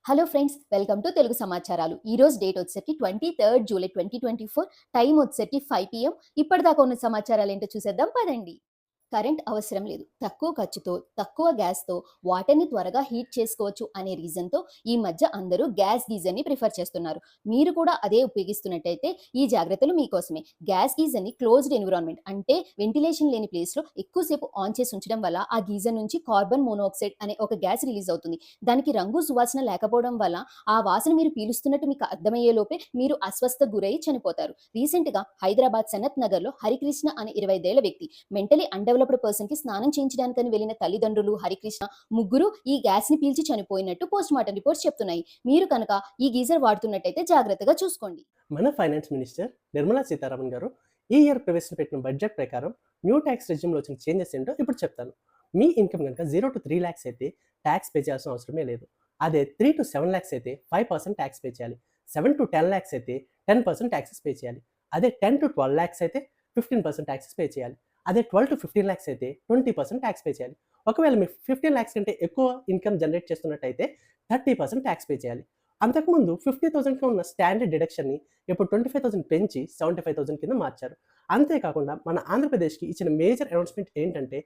Hello friends, welcome to Telugu సమాచారాలు. ఈ రోజు డేట్ వచ్చేసరికి 23 జూలై 2024. టైం వచ్చేసరికి 5 PM. ఇప్పటిదాకా ఉన్న సమాచారాలు ఏంటో చూసేద్దాం పదండి. కరెంట్ అవసరం లేదు, తక్కువ ఖర్చుతో తక్కువ గ్యాస్తో వాటర్ని త్వరగా హీట్ చేసుకోవచ్చు అనే రీజన్తో ఈ మధ్య అందరూ గ్యాస్ గీజర్ని ప్రిఫర్ చేస్తున్నారు. మీరు కూడా అదే ఉపయోగిస్తున్నట్టయితే ఈ జాగ్రత్తలు మీకోసమే. గ్యాస్ గీజర్ని క్లోజ్డ్ ఎన్విరాన్మెంట్ అంటే వెంటిలేషన్ లేని ప్లేస్లో ఎక్కువసేపు ఆన్ చేసి ఉంచడం వల్ల ఆ గీజర్ నుంచి కార్బన్ మోనాక్సైడ్ అనే ఒక గ్యాస్ రిలీజ్ అవుతుంది. దానికి రంగు సువాసన లేకపోవడం వల్ల ఆ వాసన మీరు పీలుస్తున్నట్టు మీకు అర్థమయ్యే లోపే మీరు అస్వస్థకు గురై చనిపోతారు. రీసెంట్గా హైదరాబాద్ సనత్ నగర్లో హరికృష్ణ అనే 25 ఏళ్ల వ్యక్తి మెంటలీ అన్డెవలప్డ్ పర్సన్ కి స్నానం చేయించడానికని వెళ్లిన తల్లిదండ్రులు హరికృష్ణ ముగ్గురు ఈ గ్యాస్ ని పీల్చి చనిపోయినట్టు పోస్ట్ మార్టం రిపోర్ట్స్ చెప్తున్నాయి. మీరు కనుక ఈ గీజర్ వాడుతున్నట్టయితే జాగ్రత్తగా చూసుకోండి. మన ఫైనాన్స్ మినిస్టర్ నిర్మలా సీతారామన్ గారు ఈ ఇయర్ ప్రవేశపెట్టిన బడ్జెట్ ప్రకారం న్యూ ట్యాక్స్ రెజ్యూమ్లో వచ్చిన చేంజెస్ ఏంటో ఇప్పుడు చెప్తాను. మీ ఇన్కమ్ కనుక 0 to 3 lakhs అయితే ట్యాక్స్ పే చేయాల్సిన అవసరమే లేదు. అదే 3 to 7 lakhs అయితే 5% ట్యాక్స్ పే చేయాలి. 7 to 10 lakhs అయితే 10% ట్యాక్సెస్ పే చేయాలి. అదే 10 to 12 lakhs అయితే 15% ట్యాక్సెస్ పే చేయాలి. అదే 12 to 15 lakhs అయితే 20% ట్యాక్స్ పే చేయాలి. ఒకవేళ మీరు 15 lakhs కంటే ఎక్కువ ఇన్కమ్ జనరేట్ చేస్తున్నట్టయితే 30% ట్యాక్స్ పే చేయాలి. అంతకుముందు 50,000కి ఉన్న స్టాండర్డ్ డిడక్షన్ని ఇప్పుడు 25,000 పెంచి 75,000 కింద మార్చారు. అంతేకాకుండా మన ఆంధ్రప్రదేశ్కి ఇచ్చిన మేజర్ అనౌన్స్మెంట్ ఏంటంటే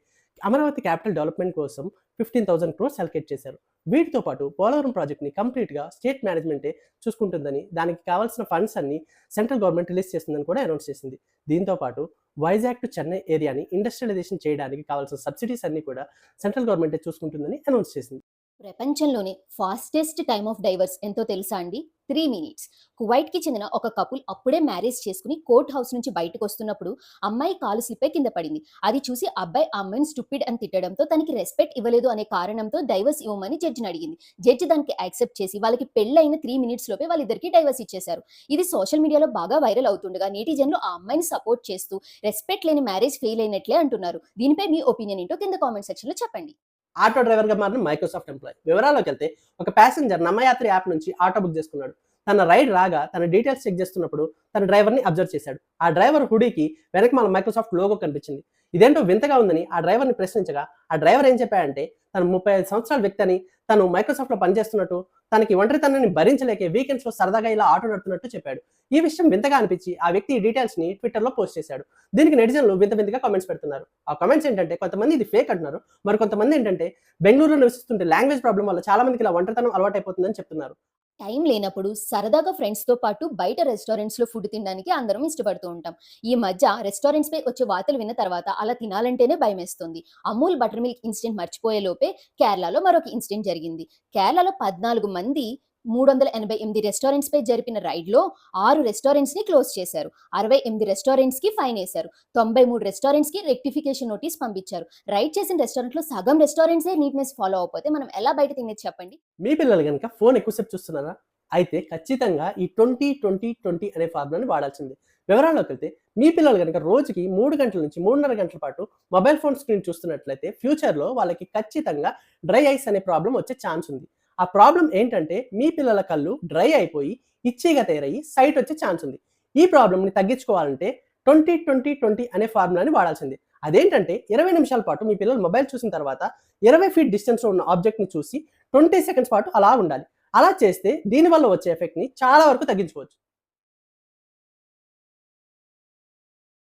అమరావతి క్యాపిటల్ డెవలప్మెంట్ కోసం 15,000 crores అలొకేట్ చేశారు. వీటితో పాటు పోలవరం ప్రాజెక్ట్ని కంప్లీట్గా స్టేట్ మేనేజ్మెంటే చూసుకుంటుందని, దానికి కావాల్సిన ఫండ్స్ అన్ని సెంట్రల్ గవర్నమెంట్ రిలీజ్ చేస్తుందని కూడా అనౌన్స్ చేసింది. దీంతో పాటు వైజాగ్ టు చెన్నై ఏరియాని ఇండస్ట్రియలైజేషన్ చేయడానికి కావాల్సిన సబ్సిడీస్ అన్ని కూడా సెంట్రల్ గవర్నమెంటే చూసుకుంటుందని అనౌన్స్ చేసింది. ప్రపంచంలోనే ఫాస్టెస్ట్ టైమ్ ఆఫ్ డైవర్స్ ఎంతో తెలుసా అండి? 3 minutes. కువైట్కి చెందిన ఒక కపుల్ అప్పుడే మ్యారేజ్ చేసుకుని కోర్ట్ హౌస్ నుంచి బయటకు వస్తున్నప్పుడు అమ్మాయి కాలు స్లిప్ అయి కింద పడింది. అది చూసి అబ్బాయి ఆ అమ్మాయిని స్టూపిడ్ అని తిట్టడంతో తనకి రెస్పెక్ట్ ఇవ్వలేదు అనే కారణంతో డైవర్స్ ఇవ్వమని జడ్జిని అడిగింది. జడ్జి దానికి యాక్సెప్ట్ చేసి వాళ్ళకి పెళ్ళైన 3 minutes లోపే వాళ్ళిద్దరికి డైవర్స్ ఇచ్చేశారు. ఇది సోషల్ మీడియాలో బాగా వైరల్ అవుతుండగా నెటిజన్లు ఆ అమ్మాయిని సపోర్ట్ చేస్తూ రెస్పెక్ట్ లేని మ్యారేజ్ ఫెయిల్ అయినట్లే అంటున్నారు. దీనిపై మీ ఒపీనియన్ ఏంటో కింద కామెంట్ సెక్షన్లో చెప్పండి. ఆటో డ్రైవర్గా మారిన మైక్రోసాఫ్ట్ ఎంప్లాయ్ వివరాల్లోకి వెళ్తే ఒక ప్యాసింజర్ నమ్మయాత్రి యాప్ నుంచి ఆటో బుక్ చేసుకున్నాడు. తన రైడ్ రాగా తన డీటెయిల్స్ చెక్ చేస్తున్నప్పుడు తన డ్రైవర్ని అబ్జర్వ్ చేశాడు. ఆ డ్రైవర్ హుడీకి వెనకమాల మైక్రోసాఫ్ట్ లోగో కనిపించింది. ఇదేంటో వింతగా ఉందని ఆ డ్రైవర్ని ప్రశ్నించగా ఆ డ్రైవర్ ఏం చెప్పాడంటే తను 35 సంవత్సరాల వ్యక్తి అని, తను మైక్రోసాఫ్ట్లో పనిచేస్తున్నట్టు, తనకి ఒంటరితనాన్ని భరించలేకే వీకెండ్స్లో సరదాగా ఇలా ఆటో నడుతున్నట్టు చెప్పాడు. ఈ విషయం వింతగా అనిపించి ఆ వ్యక్తి ఈ డీటెయిల్స్ని ట్విట్టర్లో పోస్ట్ చేశాడు. దీనికి నెటిజన్లు వింతగా కామెంట్స్ పెడుతున్నారు. ఆ కామెంట్స్ ఏంటంటే కొంతమంది ఇది ఫేక్ అంటున్నారు, మరి కొంతమంది ఏంటంటే బెంగళూరులో నివసిస్తుంటే లాంగ్వేజ్ ప్రాబ్లం వల్ల చాలా మందికి ఇలా ఒంటరితనం అలవాటైపోతుందని చెప్తున్నారు. టైం లేనప్పుడు సరదాగా ఫ్రెండ్స్తో పాటు బయట రెస్టారెంట్స్లో ఫుడ్ తినడానికి అందరం ఇష్టపడుతూ ఉంటాం. ఈ మధ్య రెస్టారెంట్స్పై వచ్చే వార్తలు విన్న తర్వాత అలా తినాలంటేనే భయమేస్తుంది. అమూల్ బటర్ మిల్క్ ఇన్సిడెంట్ మర్చిపోయే లోపే కేరళలో మరొక ఇన్సిడెంట్ జరిగింది. కేరళలో 14 మంది 388 రెస్టారెంట్స్పై జరిపిన రైడ్లో 6 రెస్టారెంట్స్ని క్లోజ్ చేశారు. 68 రెస్టారెంట్స్కి ఫైన్ వేశారు. 93 రెస్టారెంట్స్కి రెక్టిఫికేషన్ నోటీస్ పంపించారు. రైడ్ చేసిన రెస్టారెంట్లో సగం రెస్టారెంట్సే నీట్నెస్ ఫాలో అవ్వకపోతే మనం ఎలా బయట తినేది చెప్పండి? మీ పిల్లలు కనుక ఫోన్ ఎక్కువసేపు చూస్తున్నారా? అయితే ఖచ్చితంగా ఈ 20-20-20 అనే ఫార్ములాని వాడాల్సిందే. వివరాల్లోకి వెళ్తే మీ పిల్లలు కనుక రోజుకి 3 గంటల నుంచి 3.5 గంటల పాటు మొబైల్ ఫోన్ స్క్రీన్ చూస్తున్నట్లయితే ఫ్యూచర్లో వాళ్ళకి ఖచ్చితంగా డ్రై ఐస్ అనే ప్రాబ్లం వచ్చే ఛాన్స్ ఉంది. ఆ ప్రాబ్లం ఏంటంటే మీ పిల్లల కళ్ళు డ్రై అయిపోయి ఇచ్చిగా తయారయ్యి సైట్ వచ్చే ఛాన్స్ ఉంది. ఈ ప్రాబ్లమ్ని తగ్గించుకోవాలంటే 20-20-20 అనే ఫార్ములాని వాడాల్సిందే. అదేంటంటే 20 నిమిషాల పాటు మీ పిల్లలు మొబైల్ చూసిన తర్వాత 20 feet డిస్టెన్స్లో ఉన్న ఆబ్జెక్ట్ని చూసి 20 seconds పాటు అలా ఉండాలి. అలా చేస్తే దీనివల్ల వచ్చే ఎఫెక్ట్ని చాలా వరకు తగ్గించుకోవచ్చు.